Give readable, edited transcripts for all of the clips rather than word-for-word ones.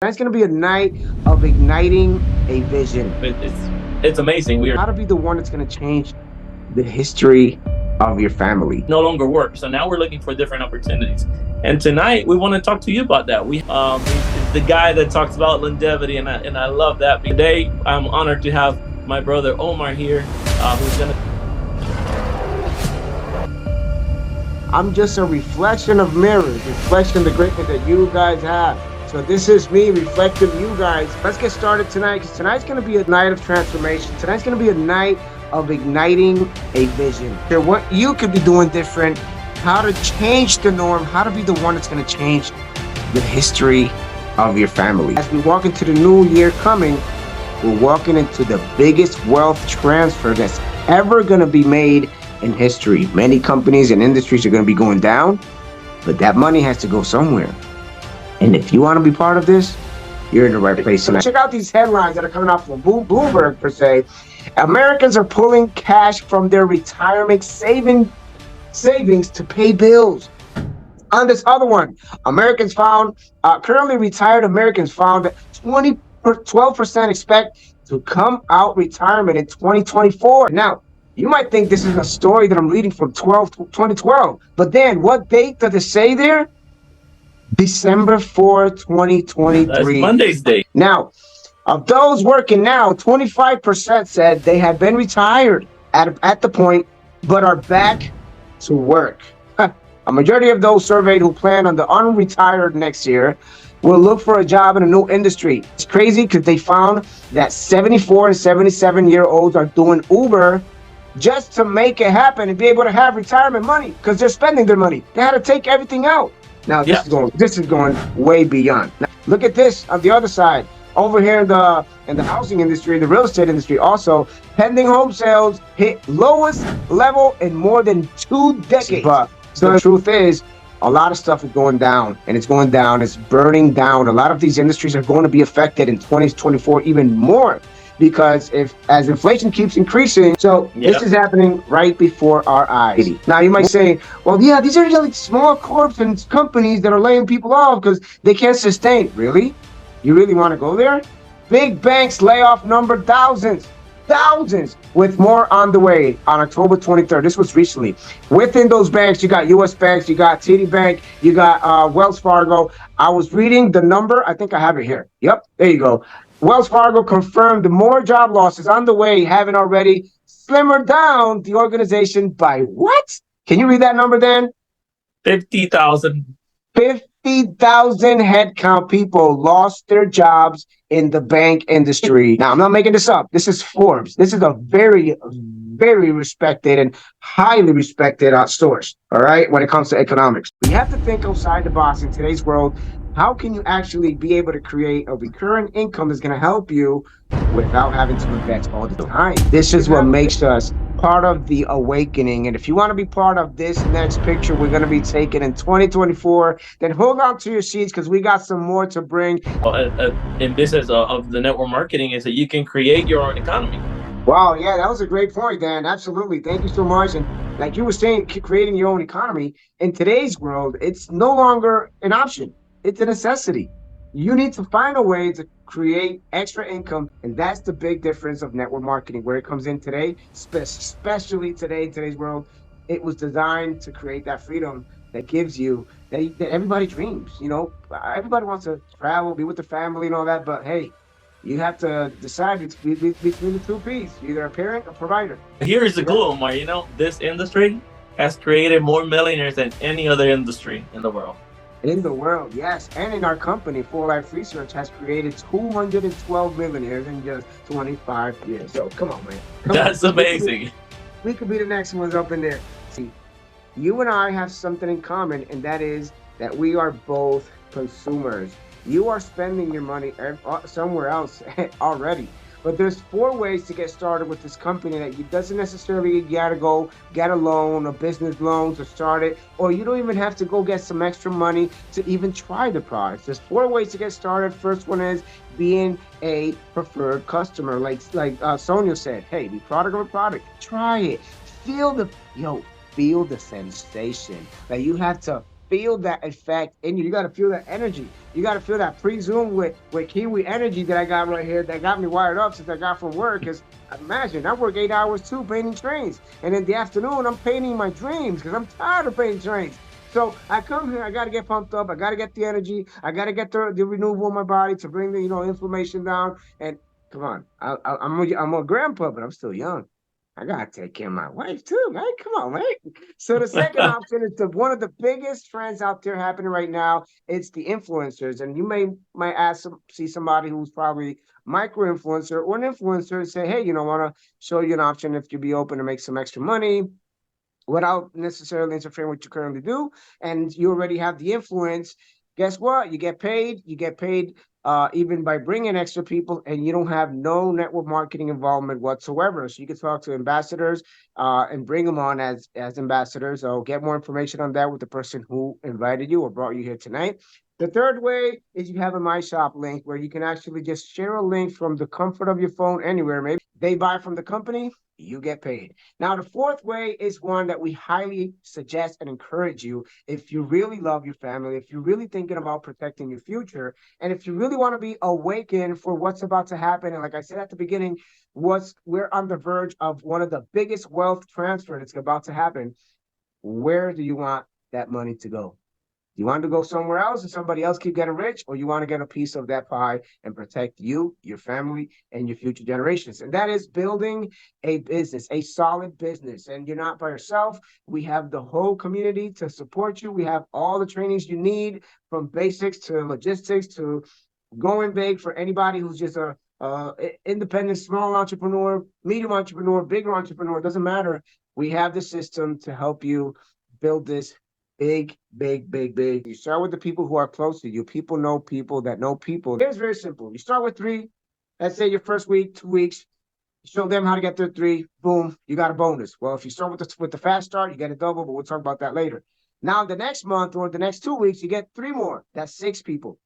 Tonight's going to be a night of igniting a vision. It's amazing. We are How to be the one that's going to change the history of your family. no longer work, so now we're looking for different opportunities. And tonight we want to talk to you about that. He's the guy that talks about longevity, and I love that. Today I'm honored to have my brother Omar here, who's gonna. I'm just a reflection of mirrors, reflection of the greatness that you guys have. So this is me reflecting you guys. Let's get started tonight, because tonight's going to be a night of transformation. Tonight's going to be a night of igniting a vision. What you could be doing different, how to change the norm, how to be the one that's going to change the history of your family. As we walk into the new year coming, we're walking into the biggest wealth transfer that's ever going to be made in history. Many companies and industries are going to be going down, but that money has to go somewhere. And if you want to be part of this, you're in the right place tonight. Check out these headlines that are coming off from Bloomberg, per se. Americans are pulling cash from their retirement savings to pay bills. On this other one, currently retired Americans found that 12% expect to come out retirement in 2024. Now, you might think this is a story that I'm reading from 2012, but then what date does it say there? December 4, 2023. That's Monday's date. Now, of those working now, 25% said they had been retired at the point, but are back to work. A majority of those surveyed who plan on the unretired next year will look for a job in a new industry. It's crazy because they found that 74 and 77-year-olds are doing Uber just to make it happen and be able to have retirement money because they're spending their money. They had to take everything out. Now this is going way beyond. Now, look at this on the other side. Over here in the housing industry, the real estate industry, also pending home sales hit lowest level in more than 2 decades. So the truth is, a lot of stuff is going down, and it's going down. It's burning down. A lot of these industries are going to be affected in 2024 even more. Because as inflation keeps increasing, this is happening right before our eyes. Now you might say, well, yeah, these are like small corps and companies that are laying people off because they can't sustain. Really? You really want to go there? Big banks layoff number thousands, with more on the way on October 23rd. This was recently. Within those banks, you got U.S. banks, you got TD Bank, you got Wells Fargo. I was reading the number. I think I have it here. Yep, there you go. Wells Fargo confirmed more job losses on the way, having already slimmered down the organization by what? Can you read that number, Dan? 50,000. 50,000 headcount people lost their jobs in the bank industry. Now, I'm not making this up. This is Forbes. This is a very, very respected and highly respected source, all right, when it comes to economics. We have to think outside the box in today's world. How can you actually be able to create a recurring income that's going to help you without having to invest all the time? This is what makes us part of the awakening. And if you want to be part of this next picture we're going to be taking in 2024, then hold on to your seats because we got some more to bring. In business of the network marketing is that you can create your own economy. Wow, yeah, that was a great point, Dan. Absolutely. Thank you so much. And like you were saying, creating your own economy in today's world, it's no longer an option. It's a necessity. You need to find a way to create extra income, and that's the big difference of network marketing, where it comes in today, especially today, in today's world. It was designed to create that freedom that gives you, that everybody dreams. You know, everybody wants to travel, be with the family and all that, but hey, you have to decide between the two P's, either a parent or provider. Here's the clue, Omar. You know, this industry has created more millionaires than any other industry in the world. In the world, yes. And in our company, For Life Research has created 212 millionaires in just 25 years. So come on, man. That's amazing. We could be the next ones up in there. See, you and I have something in common, and that is that we are both consumers. You are spending your money somewhere else already. But there's 4 ways to get started with this company that you doesn't necessarily you gotta go get a loan, a business loan to start it, or you don't even have to go get some extra money to even try the products. There's 4 ways to get started. First one is being a preferred customer. Like Sonia said, hey, be product of a product. Try it. Feel the sensation that you have to feel that effect in you. You got to feel that energy. You got to feel that pre-zoom with Kiwi energy that I got right here that got me wired up since I got from work. Because imagine, I work 8 hours too painting trains. And in the afternoon, I'm painting my dreams because I'm tired of painting trains. So I come here, I got to get pumped up. I got to get the energy. I got to get the renewal in my body to bring the, inflammation down. And come on, I'm a grandpa, but I'm still young. I gotta take care of my wife too, man. Come on, man. So the second option is one of the biggest trends out there happening right now. It's the influencers, and you might see somebody who's probably micro influencer or an influencer and say, hey, want to show you an option if you'd be open to make some extra money without necessarily interfering with what you currently do, and you already have the influence. Guess what? You get paid. You get paid even by bringing extra people, and you don't have no network marketing involvement whatsoever. So you can talk to ambassadors and bring them on as ambassadors. So get more information on that with the person who invited you or brought you here tonight. The third way is you have a My Shop link where you can actually just share a link from the comfort of your phone anywhere. Maybe they buy from the company, you get paid. Now, the fourth way is one that we highly suggest and encourage you if you really love your family, if you're really thinking about protecting your future, and if you really want to be awakened for what's about to happen. And like I said at the beginning, we're on the verge of one of the biggest wealth transfer that's about to happen. Where do you want that money to go? You want to go somewhere else and somebody else keep getting rich, or you want to get a piece of that pie and protect you, your family, and your future generations? And that is building a business, a solid business. And you're not by yourself. We have the whole community to support you. We have all the trainings you need, from basics to logistics to going big for anybody who's just a independent, small entrepreneur, medium entrepreneur, bigger entrepreneur. It doesn't matter. We have the system to help you build this big, big, big, big. You start with the people who are close to you. People know people that know people. It's very simple. You start with 3. Let's say your first week, 2 weeks. Show them how to get their 3. Boom, you got a bonus. Well, if you start with the fast start, you get a double, but we'll talk about that later. Now, the next month or the next 2 weeks, you get 3 more. That's 6 people.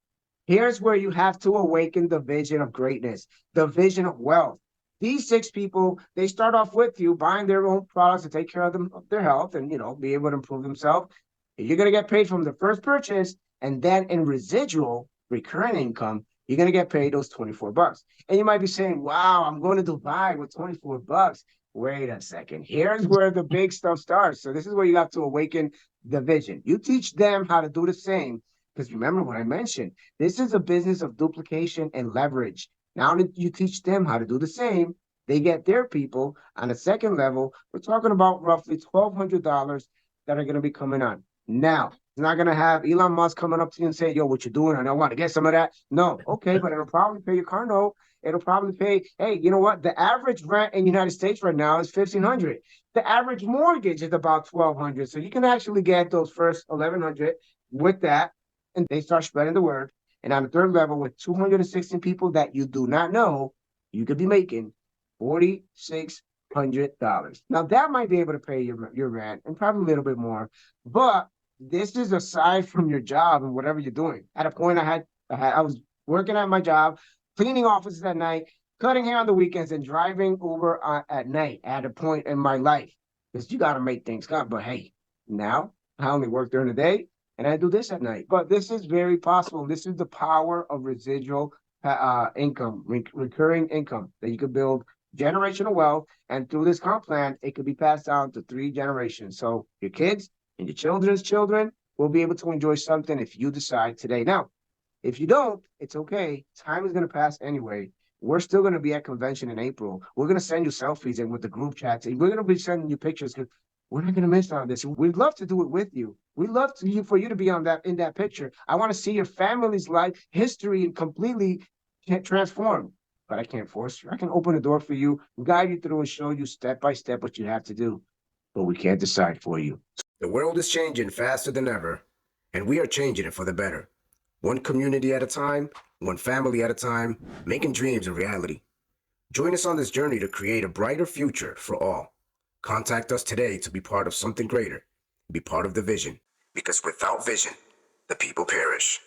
Here's where you have to awaken the vision of greatness, the vision of wealth. These 6 people, they start off with you buying their own products to take care of their health and, be able to improve themselves. You're going to get paid from the first purchase, and then in residual recurring income, you're going to get paid those $24. And you might be saying, wow, I'm going to Dubai with $24. Wait a second. Here's where the big stuff starts. So this is where you have to awaken the vision. You teach them how to do the same, because remember what I mentioned. This is a business of duplication and leverage. Now that you teach them how to do the same, they get their people on a second level. We're talking about roughly $1,200 that are going to be coming on. Now, it's not going to have Elon Musk coming up to you and saying, yo, what you doing? I want to get some of that. No. Okay, but it'll probably pay your car note. It'll probably pay, hey, you know what? The average rent in the United States right now is $1,500. The average mortgage is about $1,200. So you can actually get those first $1,100 with that, and they start spreading the word. And on the third level, with 216 people that you do not know, you could be making $4,600. Now, that might be able to pay your rent and probably a little bit more, but this is aside from your job and whatever you're doing. At a point, I was working at my job, cleaning offices at night, cutting hair on the weekends, and driving Uber at night at a point in my life. Because you got to make things come. But hey, now I only work during the day and I do this at night. But this is very possible. This is the power of residual income, recurring income that you could build generational wealth. And through this comp plan, it could be passed down to 3 generations. So your kids and your children's children will be able to enjoy something if you decide today. Now, if you don't, it's okay. Time is going to pass anyway. We're still going to be at convention in April. We're going to send you selfies and with the group chats. And we're going to be sending you pictures because we're not going to miss on this. We'd love to do it with you. We'd love for you to be in that picture. I want to see your family's life history and completely transformed. But I can't force you. I can open the door for you, guide you through, and show you step by step what you have to do. But we can't decide for you. The world is changing faster than ever, and we are changing it for the better. One community at a time, one family at a time, making dreams a reality. Join us on this journey to create a brighter future for all. Contact us today to be part of something greater. Be part of the vision, because without vision, the people perish.